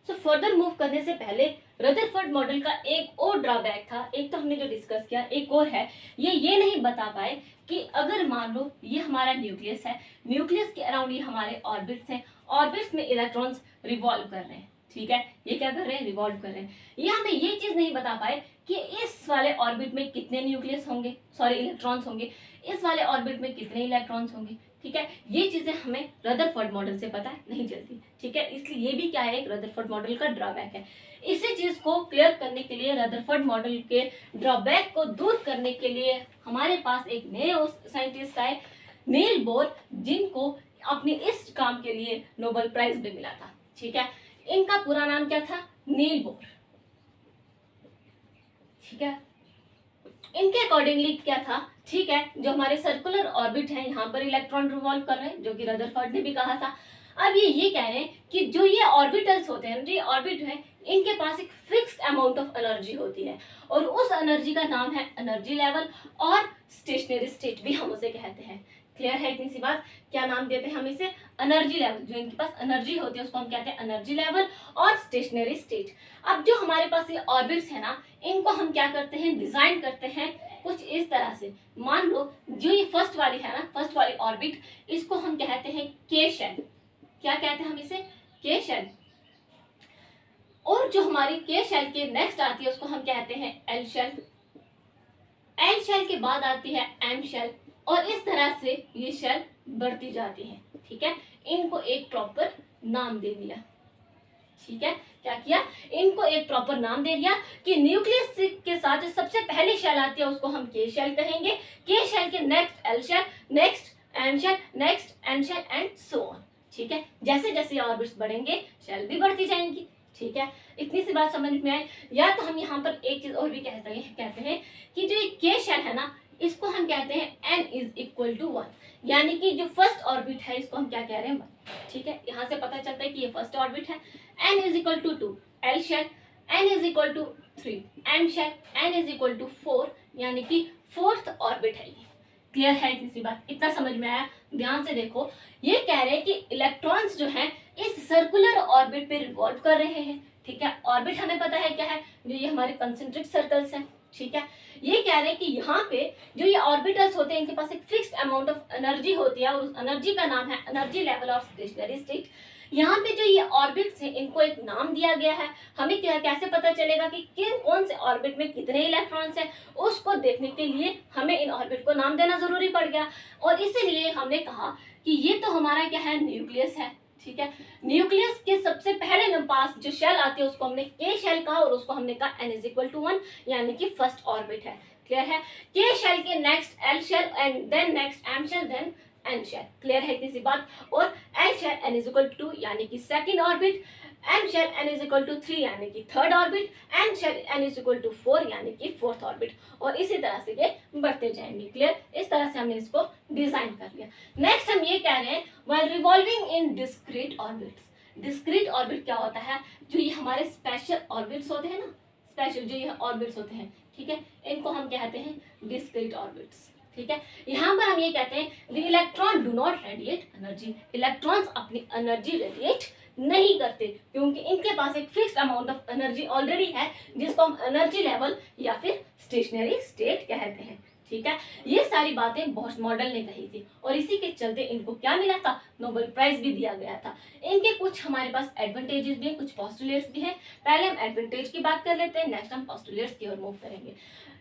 सो फर्दर मूव करने से पहले रदरफोर्ड मॉडल का एक और ड्रॉबैक था, एक तो हमने जो डिस्कस किया, एक और है, ये नहीं बता पाए कि अगर मान लो ये हमारा न्यूक्लियस है, न्यूक्लियस के अराउंड ये हमारे ऑर्बिट्स हैं, ऑर्बिट्स में इलेक्ट्रॉन्स रिवॉल्व कर रहे हैं। ठीक है, ये क्या कर रहे हैं, रिवॉल्व कर रहे हैं। ये हमें ये चीज नहीं बता पाए कि इस वाले ऑर्बिट में कितने न्यूक्लियस होंगे, सॉरी इलेक्ट्रॉन्स होंगे, इस वाले ऑर्बिट में कितने इलेक्ट्रॉन्स होंगे। ठीक है, ये चीजें हमें रदरफोर्ड मॉडल से पता नहीं चलती। ठीक है, इसलिए ये भी क्या है, एक रदरफोर्ड मॉडल का ड्रॉबैक है। इसी चीज को क्लियर करने के लिए, रदरफोर्ड मॉडल के ड्रॉबैक को दूर करने के लिए हमारे पास एक नए साइंटिस्ट आए, नील बोर, जिनको अपने इस काम के लिए नोबेल प्राइज भी मिला था। ठीक है, इनका पूरा नाम क्या था, नील बोर। ठीक है, इनके अकॉर्डिंगली क्या था, ठीक है, जो हमारे सर्कुलर ऑर्बिट है यहाँ पर इलेक्ट्रॉन रिवॉल्व कर रहे हैं, जो कि रदरफोर्ड ने भी कहा था। अब ये कह रहे हैं कि जो ये ऑर्बिटल्स होते हैं, जो ये ऑर्बिट है, इनके पास एक फिक्स्ड अमाउंट ऑफ एनर्जी होती है, और उस एनर्जी का नाम है एनर्जी लेवल, और स्टेशनरी स्टेट भी हम उसे कहते हैं। क्लियर है इतनी सी बात? क्या नाम देते हैं हम इसे, एनर्जी लेवल। जो इनके पास एनर्जी होती है उसको हम कहते हैं एनर्जी लेवल और स्टेशनरी स्टेट। अब जो हमारे पास ये ऑर्बिट्स है ना, इनको हम क्या करते हैं, डिजाइन करते हैं कुछ इस तरह से। मान लो जो ये फर्स्ट वाली है ना, फर्स्ट वाली ऑर्बिट, इसको हम कहते हैं के शेल। क्या कहते हैं हम इसे, के शेल। और जो हमारी के शेल के नेक्स्ट आती है उसको हम कहते हैं एल शेल। एल शेल के बाद आती है एम शेल, और इस तरह से ये शेल बढ़ती जाती है। ठीक है, इनको एक प्रॉपर नाम दे दिया। ठीक है, क्या किया, इनको एक प्रॉपर नाम दे दिया कि न्यूक्लियस के साथ जो सबसे पहली शेल आती है उसको हम के शेल कहेंगे, के शेल के next L shell, next M shell, next N shell and so on. ठीक है, जैसे जैसे ऑर्बिट्स बढ़ेंगे शेल भी बढ़ती जाएंगी। ठीक है, इतनी सी बात समझ में आए? या तो हम यहाँ पर एक चीज और भी कहते हैं कि जो ये के शेल है ना, इसको हम कहते हैं n इज इक्वल टू 1, यानी कि जो फर्स्ट ऑर्बिट है इसको हम क्या कह रहे हैं, 1। ठीक है, यहाँ से पता चलता है कि ये फर्स्ट ऑर्बिट है। n is equal to 2 L shell, n is equal to 3 M shell, n is equal to 4, यानी कि फोर्थ ऑर्बिट है ये। क्लियर है इतनी सी बात? इतना समझ में आया? ध्यान से देखो, ये कह रहे हैं कि इलेक्ट्रॉन्स जो हैं इस सर्कुलर ऑर्बिट पे रिवॉल्व कर रहे हैं। ठीक है, ऑर्बिट हमें पता है क्या है, जो ये हमारे कंसेंट्रिक सर्कल्स हैं। ठीक है, ये कह रहे हैं कि यहाँ पे जो ये ऑर्बिटल्स होते हैं इनके पास एक फिक्स्ड अमाउंट ऑफ एनर्जी होती है, और उस एनर्जी का नाम है energy level of stationery state. यहाँ पे जो ये ऑर्बिट्स हैं इनको एक नाम दिया गया है। हमें कैसे पता चलेगा कि किन कौन से ऑर्बिट में कितने इलेक्ट्रॉन्स हैं, उसको देखने के लिए हमें इन ऑर्बिट को नाम देना जरूरी पड़ गया। और इसीलिए हमने कहा कि ये तो हमारा क्या है, न्यूक्लियस है। ठीक है, न्यूक्लियस के सबसे पहले पास जो शेल आती है उसको हमने के शेल कहा, और उसको हमने कहा n=1, यानी कि फर्स्ट ऑर्बिट है। क्लियर है? के शेल के next L shell and then next M shell then N shell. Clear है इतनी सी बात? और एल शेल n=2 यानी कि second orbit, M shell n=3 यानी कि third orbit, N shell n=4 यानी कि फोर्थ ऑर्बिट, और इसी तरह से ये बढ़ते जाएंगे। क्लियर? इस तरह से हमने इसको डिजाइन कर लिया। नेक्स्ट हम ये कह रहे हैं व्हाइल रिवॉल्विंग इन डिस्क्रीट ऑर्बिट्स। डिस्क्रीट ऑर्बिट क्या होता है? जो ये हमारे स्पेशल ऑर्बिट्स होते हैं ना, स्पेशल जो ये ऑर्बिट्स होते हैं, ठीक है, इनको हम कहते हैं डिस्क्रीट ऑर्बिट्स। ठीक है, यहाँ पर हम ये कहते हैं the electron do not radiate energy. Electrons अपनी एनर्जी रेडिएट नहीं करते, क्योंकि इनके पास एक fixed amount of energy already है, जिसको हम एनर्जी लेवल या फिर स्टेशनरी स्टेट कहते हैं। ठीक है, ये सारी बातें बॉस मॉडल ने कही थी, और इसी के चलते इनको क्या मिला था, नोबेल प्राइज भी दिया गया था। इनके कुछ हमारे पास एडवांटेजेस भी हैं, कुछ पोस्टुलेट्स भी हैं। पहले हम एडवांटेज की बात कर लेते हैं, नेक्स्ट हम पोस्टुलेट्स की ओर मूव करेंगे।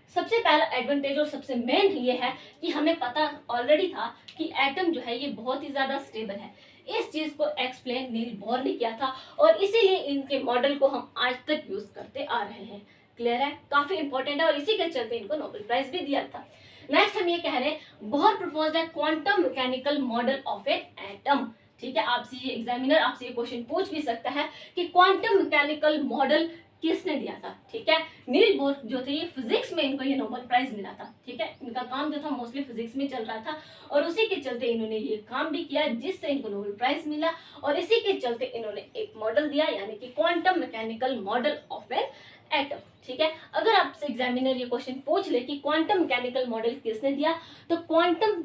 सबसे पहला एडवांटेज और सबसे मेन ये है कि हमें पता ऑलरेडी था कि एटम जो है ये बहुत ही ज्यादा स्टेबल है। इस चीज को एक्सप्लेन नील बोर ने किया था, और इसीलिए इनके मॉडल को हम आज तक यूज करते आ रहे हैं। क्लियर है? काफी इंपॉर्टेंट है, और इसी के चलते इनको नोबेल प्राइज भी दिया था। नेक्स्ट हम ये कह रहे हैं बोहर प्रपोज्ड है quantum mechanical model of an atom. ठीक है, आपसे ये एग्जामिनर आपसे ये क्वेश्चन पूछ भी सकता है कि क्वांटम मैकेनिकल मॉडल किसने दिया था। ठीक है, नील बोर जो थे ये फिजिक्स में, इनको ये नोबेल प्राइज मिला था। ठीक है, इनका काम जो था मोस्टली फिजिक्स में चल रहा था, और उसी के चलते इन्होंने ये काम भी किया जिससे इनको नोबेल प्राइज मिला, और इसी के चलते इन्होंने एक मॉडल दिया, यानी कि quantum mechanical model of an atom. ठीक है, अगर आपसे एग्जामिनर ये क्वेश्चन पूछ ले कि क्वांटम मैकेनिकल मॉडल किसने दिया, तो क्वांटम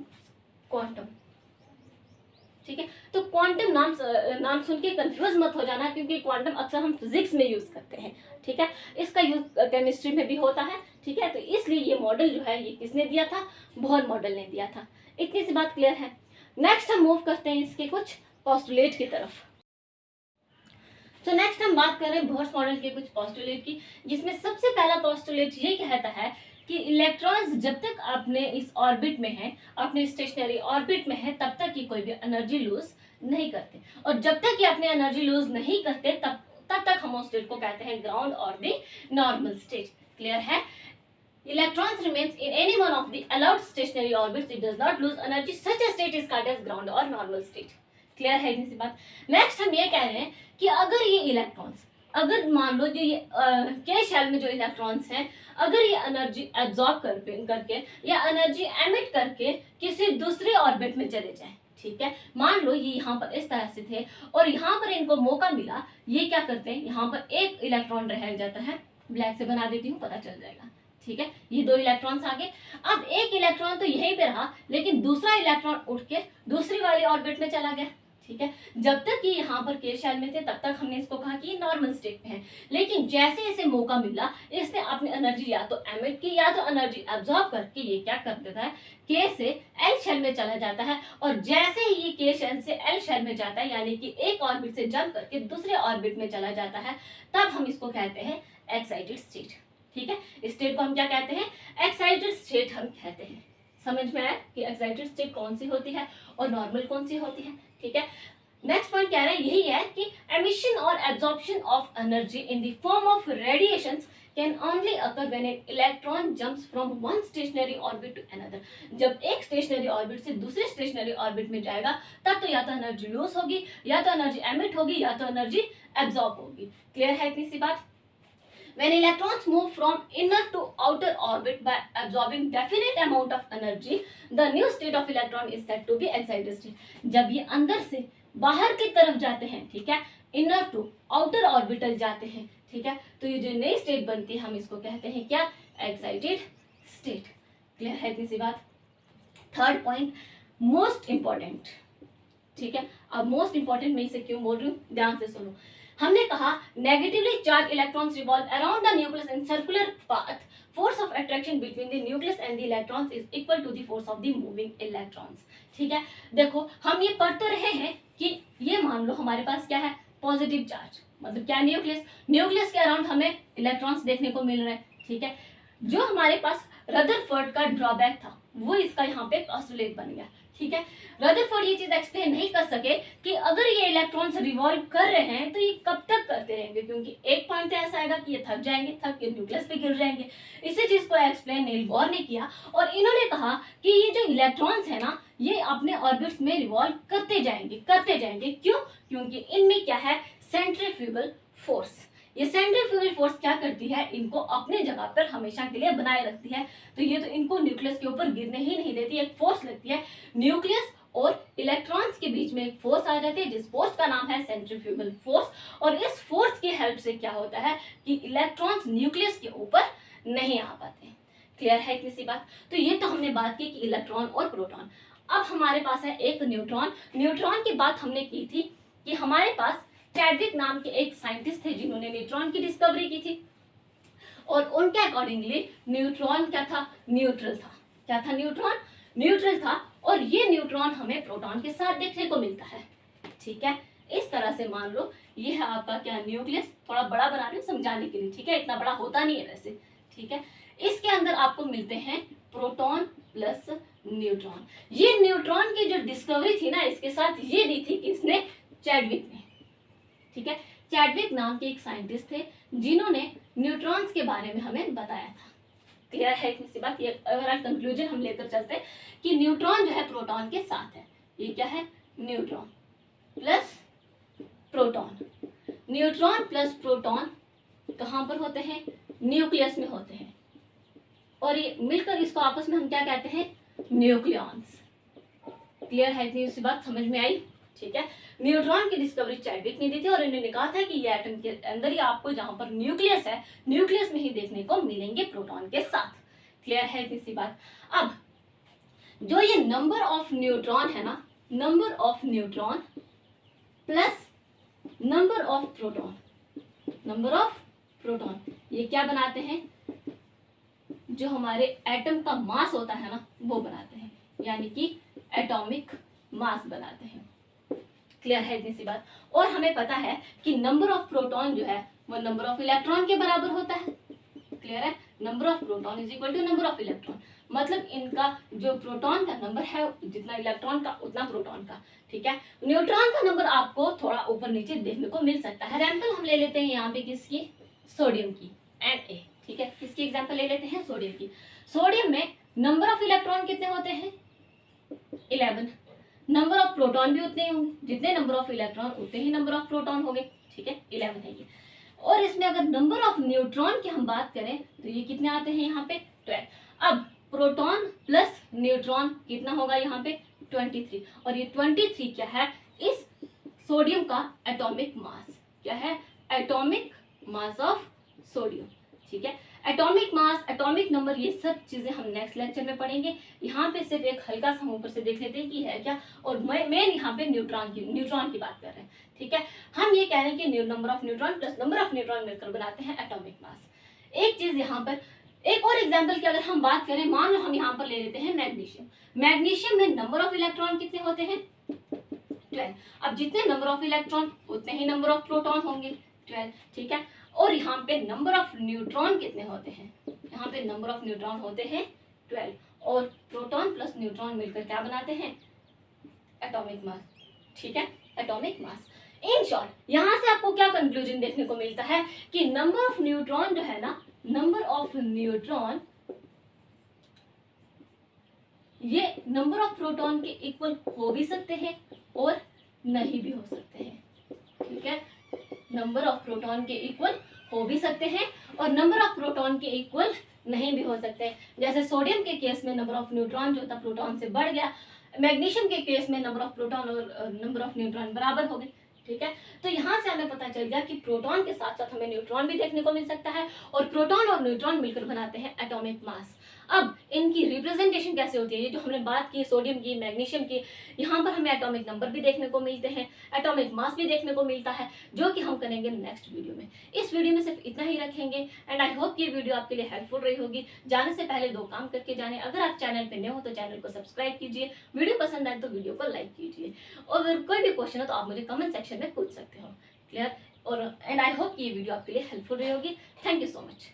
ठीक है, तो क्वांटम नाम सुन के कंफ्यूज मत हो जाना, क्योंकि क्वांटम अक्सर हम फिजिक्स में यूज करते हैं। ठीक है, इसका यूज केमिस्ट्री में भी होता है। ठीक है, तो इसलिए ये मॉडल जो है ये किसने दिया था, बोहर मॉडल ने दिया था। इतनी सी बात क्लियर है। नेक्स्ट हम मूव करते हैं इसके कुछ पोस्टुलेट की तरफ। तो नेक्स्ट हम बात कर रहे हैं बोहर मॉडल के कुछ पोस्टुलेट की, जिसमें सबसे पहला पोस्टुलेट ये कहता है कि इलेक्ट्रॉन्स जब तक अपने इस ऑर्बिट में है, अपने स्टेशनरी ऑर्बिट में है, तब तक ये कोई भी एनर्जी लूज नहीं करते, और जब तक ये अपने एनर्जी लूज नहीं करते तब तक हम उस स्टेट को कहते हैं ग्राउंड और द नॉर्मल स्टेट। क्लियर है? Electrons remains in any one of the allowed stationary orbits. It does not lose energy. Such a state is called as ground or normal state. Clear है इतनी सी बात? Next हम ये कह रहे हैं कि अगर ये इलेक्ट्रॉन्स, अगर मान लो जो ये के शेल में जो इलेक्ट्रॉन्स हैं, अगर ये एनर्जी एब्जॉर्ब करके या एनर्जी एमिट करके किसी दूसरे ऑर्बिट में चले जाए, ठीक है, मान लो ये यहाँ पर इस तरह से थे और यहाँ पर इनको मौका मिला, ये क्या करते हैं, यहाँ पर एक इलेक्ट्रॉन रह जाता है, ब्लैक से बना देती हूँ पता चल जाएगा। ठीक है, ये दो इलेक्ट्रॉन्स आगे, अब एक इलेक्ट्रॉन तो यहीं पे रहा, लेकिन दूसरा इलेक्ट्रॉन उठ के दूसरी वाली ऑर्बिट में चला गया। ठीक है, जब तक ये यहाँ पर के शेल में थे तब तक हमने इसको कहा कि ये नॉर्मल स्टेट में है, लेकिन जैसे इसे मौका मिला इसने अपनी एनर्जी या तो एमिट की या तो एनर्जी एब्जॉर्ब करके ये क्या कर देता है, के से एल शेल में चला जाता है, और जैसे ही ये के शेल से एल शेल में जाता है, यानी कि एक ऑर्बिट से जंप करके दूसरे ऑर्बिट में चला जाता है, तब हम इसको कहते हैं एक्साइटेड स्टेट। ठीक है, इस स्टेट को हम क्या कहते हैं, एक्साइटेड स्टेट हम कहते हैं। समझ में आया कि एक्साइटेड स्टेट कौन सी होती है और नॉर्मल कौन सी होती है। ठीक है, नेक्स्ट पॉइंट क्या है, यही है कि एमिशन और absorption of energy in the form of radiations can only occur when an electron jumps from one stationary orbit to another. जब एक स्टेशनरी ऑर्बिट से दूसरे स्टेशनरी ऑर्बिट में जाएगा तब तो या तो एनर्जी लॉस होगी, या तो एनर्जी एमिट होगी, या तो एनर्जी एब्जॉर्ब होगी। क्लियर है इतनी सी बात? When electrons move from inner to outer orbit by absorbing definite amount of energy, the new state of electron is said to be excited state. जब ये अंदर से बाहर की तरफ जाते हैं, ठीक है, इनर टू आउटर ऑर्बिटल जाते हैं, ठीक है, तो ये जो नई स्टेट बनती है हम इसको कहते हैं क्या, एक्साइटेड स्टेट। क्लियर है इतनी सी बात? Third point most important. ठीक है, अब मोस्ट इंपॉर्टेंट मैं इसे क्यों बोल रही हूँ, ध्यान से सुनो। हमने कहा negatively charge electrons revolve around the nucleus in circular path, force of attraction between the nucleus and the electrons is equal to the force of the moving electrons. ठीक है, देखो हम ये पढ़ तो रहे हैं कि ये मान लो हमारे पास क्या है, पॉजिटिव चार्ज, मतलब क्या, न्यूक्लियस, न्यूक्लियस के अराउंड हमें इलेक्ट्रॉन्स देखने को मिल रहे हैं। ठीक है, जो हमारे पास रदरफोर्ड का ड्रॉबैक था वो इसका यहाँ पे पोस्टुलेट बन गया। ठीक है, रदरफोर्ड ये चीज एक्सप्लेन नहीं कर सके कि अगर ये इलेक्ट्रॉन्स रिवॉल्व कर रहे हैं तो ये कब तक करते रहेंगे, क्योंकि एक पॉइंट ऐसा आएगा कि ये थक जाएंगे, थक के न्यूक्लियस पे गिर जाएंगे। इसी चीज को एक्सप्लेन नील बोर ने किया और इन्होंने कहा कि ये जो इलेक्ट्रॉन्स है ना, ये अपने ऑर्बिट्स में रिवॉल्व करते जाएंगे, करते जाएंगे। क्यों? क्योंकि इनमें क्या है, सेंट्रीफ्यूगल फोर्स। ये सेंट्रीफ्यूगल फोर्स क्या करती है, इनको अपने जगह पर हमेशा के लिए बनाए रखती है। तो ये तो इनको न्यूक्लियस के ऊपर गिरने ही नहीं देती, एक फोर्स लगती है। न्यूक्लियस और इलेक्ट्रॉन्स के बीच में एक फोर्स आ जाती है, जिस फोर्स का नाम है सेंट्रीफ्यूगल फोर्स। और इस फोर्स की हेल्प से क्या होता है कि इलेक्ट्रॉन्स न्यूक्लियस के ऊपर नहीं आ पाते। क्लियर है इतनी सी बात? तो ये तो हमने बात की कि इलेक्ट्रॉन और प्रोटॉन। अब हमारे पास है एक न्यूट्रॉन। न्यूट्रॉन की बात हमने की थी कि हमारे पास चैडविक नाम के एक साइंटिस्ट थे जिन्होंने न्यूट्रॉन की डिस्कवरी की थी, और उनके अकॉर्डिंगली न्यूट्रॉन क्या था, न्यूट्रल था। क्या था? न्यूट्रॉन न्यूट्रल था। और ये न्यूट्रॉन हमें प्रोटॉन के साथ देखने को मिलता है। ठीक है, इस तरह से मान लो ये है आपका क्या, न्यूक्लियस। थोड़ा बड़ा बना रही हूँ समझाने के लिए, ठीक है, इतना बड़ा होता नहीं है वैसे। ठीक है, इसके अंदर आपको मिलते हैं प्रोटॉन प्लस न्यूट्रॉन। ये न्यूट्रॉन की जो डिस्कवरी थी ना, इसके साथ ये दी थी किसने, चैडविक ने। ठीक है, चैडविक नाम के एक साइंटिस्ट थे जिन्होंने न्यूट्रॉन्स के बारे में हमें बताया था। क्लियर है इतनी सी बात? ये ओवरऑल कंक्लूजन हम लेकर चलते हैं कि न्यूट्रॉन जो है प्रोटॉन के साथ है। ये क्या है, neutron plus proton. Neutron plus proton कहां पर होते हैं, न्यूक्लियस में होते हैं, और ये मिलकर इसको आपस में हम क्या कहते हैं, न्यूक्लियॉन्स। क्लियर है इतनी सी बात, समझ में आई? ठीक है, न्यूट्रॉन की डिस्कवरी चैडविक ने दी थी और इन्होंने कहा था कि ये एटम के अंदर ही आपको जहां पर न्यूक्लियस है, न्यूक्लियस में ही देखने को मिलेंगे प्रोटॉन के साथ। क्लियर है इतनी सी बात? अब जो ये नंबर ऑफ न्यूट्रॉन है ना, number of neutron plus number of proton, number of proton, ये क्या बनाते हैं, जो हमारे एटम का मास होता है ना, वो बनाते हैं, यानी कि एटॉमिक मास बनाते हैं। क्लियर है इतनी सी बात? और हमें पता है कि नंबर ऑफ प्रोटॉन जो है वो नंबर ऑफ इलेक्ट्रॉन के बराबर होता है। क्लियर है? Number of proton is equal to number of electron, मतलब इनका जो प्रोटॉन का नंबर है जितना इलेक्ट्रॉन का उतना प्रोटॉन का। ठीक है, न्यूट्रॉन का नंबर आपको थोड़ा ऊपर नीचे देखने को मिल सकता है। एग्जाम्पल हम ले लेते हैं यहाँ पे किसकी, सोडियम की, Na। ठीक है, किसकी एग्जाम्पल ले लेते हैं, सोडियम की। सोडियम में नंबर ऑफ इलेक्ट्रॉन कितने होते हैं, 11। नंबर ऑफ प्रोटॉन भी उतने ही होंगे, जितने नंबर ऑफ इलेक्ट्रॉन उतने ही नंबर ऑफ प्रोटॉन होंगे। ठीक है, 11 है ये। और इसमें अगर नंबर ऑफ न्यूट्रॉन की हम बात करें तो ये कितने आते हैं यहाँ पे, 12। अब प्रोटॉन प्लस न्यूट्रॉन कितना होगा यहाँ पे, 23। और ये 23 क्या है, इस सोडियम का एटॉमिक मास। क्या है, एटॉमिक मास ऑफ सोडियम। ठीक है, एटॉमिक मास, एटॉमिक नंबर, ये सब चीजें हम नेक्स्ट लेक्चर में पढ़ेंगे। यहाँ पे सिर्फ एक हल्का सा ऊपर से देख लेते हैं कि है क्या, और मेन यहाँ पे न्यूट्रॉन की बात कर रहे हैं। ठीक है, हम ये कह रहे हैं कि number of neutron plus number of neutron मिलकर बनाते हैं एटॉमिक मास। एक चीज यहाँ पर, एक और एग्जाम्पल की अगर हम बात करें, मान लो हम यहाँ पर ले लेते हैं मैग्नीशियम। मैग्नीशियम में नंबर ऑफ इलेक्ट्रॉन कितने होते हैं, 12। अब जितने नंबर ऑफ इलेक्ट्रॉन उतने ही नंबर ऑफ प्रोटॉन होंगे, 12। ठीक है, और यहाँ पे नंबर ऑफ न्यूट्रॉन कितने होते हैं, यहाँ पे नंबर ऑफ न्यूट्रॉन होते हैं 12, और प्रोटॉन प्लस न्यूट्रॉन मिलकर क्या बनाते हैं, एटॉमिक मास। ठीक है, एटॉमिक मास। इन शॉर्ट यहाँ से आपको क्या कंक्लूजन देखने को मिलता है कि नंबर ऑफ न्यूट्रॉन जो है ना, नंबर ऑफ न्यूट्रॉन ये नंबर ऑफ प्रोटॉन के इक्वल हो भी सकते हैं और नहीं भी हो सकते हैं। ठीक है, नंबर ऑफ प्रोटॉन के इक्वल हो भी सकते हैं और नंबर ऑफ प्रोटॉन के इक्वल नहीं भी हो सकते। जैसे सोडियम के केस में नंबर ऑफ न्यूट्रॉन जो था प्रोटॉन से बढ़ गया, मैग्नीशियम के केस में नंबर ऑफ प्रोटॉन और नंबर ऑफ न्यूट्रॉन बराबर हो गए। ठीक है। तो यहाँ से हमें पता चल गया कि प्रोटॉन के साथ साथ हमें न्यूट्रॉन भी देखने को मिल सकता है, और प्रोटॉन और न्यूट्रॉन मिलकर बनाते हैं एटॉमिक मास। अब इनकी रिप्रेजेंटेशन कैसे होती है, ये जो हमने बात की सोडियम की, मैग्नीशियम की, यहाँ पर हमें एटॉमिक नंबर भी देखने को मिलते हैं, एटॉमिक मास भी देखने को मिलता है, जो कि हम करेंगे नेक्स्ट वीडियो में। इस वीडियो में सिर्फ इतना ही रखेंगे, एंड आई होप ये वीडियो आपके लिए हेल्पफुल रही होगी। जाने से पहले दो काम करके जाने, अगर आप चैनल पर नए हो तो चैनल को सब्सक्राइब कीजिए, वीडियो पसंद आए तो वीडियो को लाइक कीजिए, और अगर कोई भी क्वेश्चन हो तो आप मुझे कमेंट सेक्शन में पूछ सकते हो। क्लियर? और एंड आई होप ये वीडियो आपके लिए हेल्पफुल रही होगी। Thank you so much.